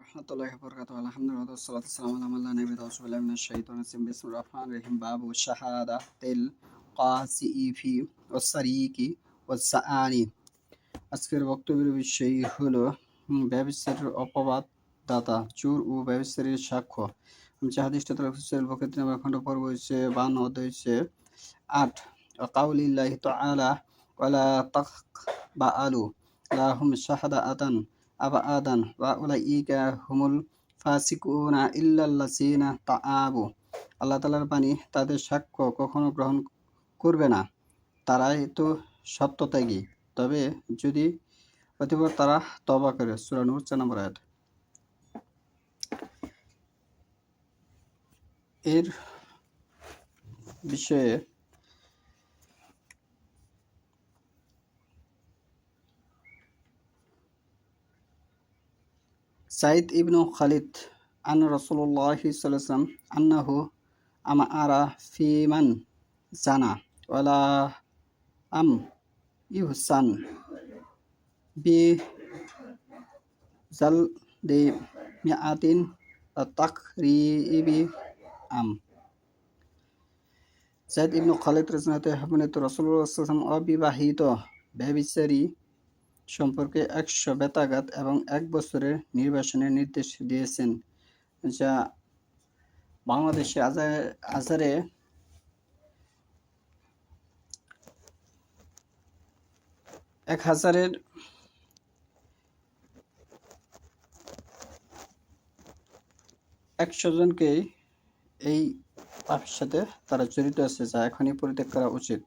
রহমতুল্লাহি ওয়া বারাকাতুহু। আলহামদুলিল্লাহ ওয়াসসালাতু ওয়াসসালামু আলা মান লা নাবিয়্যা বা'দাহু। আউযু বিল্লাহি মিনাশ শাইতানির রাজিম। বিসমিল্লাহির রহমানির রহিম। বাবু শাহাদাতিল কাসিফি ওয়াস সারিকি ওয়াস সাআনি। আজকের বক্তব্যের বিষয় হলো ব্যভিচারের অপবাদ দাতা, চোর ও ব্যভিচারীর সাক্ষ্য। যে হাদিসটা তার অফিসিয়াল বুখারী নাম্বার খণ্ড পর্ব হচ্ছে 52 অধ্যায় হচ্ছে 8 কাউলিল্লাহি তাআলা ওয়ালা তাকবালু লাহুম শাহাদাতান আবাদান ওয়া উলাইকা হুমুল ফাসিকুনা ইল্লাল্লাযিনা তাআবু। আল্লাহ তাআলার বাণী, তাদের সাক্ষ্য কখনো গ্রহণ করবে না, তারাই তো সত্যত্যাগী, তবে যদি অতঃপর তারা তওবা করে। সূরা নূর 4 নম্বর আয়াত। এর বিষয়ে সাইদ ইবনু খালিদ আন রাসূলুল্লাহ সাল্লাল্লাহু আলাইহি ওয়াসাল্লাম আন্নাহু আমারা ফিমান জানা ওয়ালা আম ইহসান বি জালদি মিআতিন তাকরিবি আম। সাইদ ইবনু খালিদ রাদিয়াল্লাহু আনহু বর্ণিত, রাসূলুল্লাহ সাল্লাল্লাহু আলাইহি ওয়াসাল্লাম অবিবাহিত ব্যভিচারী সম্পর্কে 100 বেত্রাঘাত এবং 1 বছরের নির্বাসনের নির্দেশ দিয়েছেন, যা বাংলাদেশে আজারে 1000-এর 100 জনকেই এই পাপের সাথে তারা জড়িত আছে, যা এখনই পরিত্যাগ করা উচিত।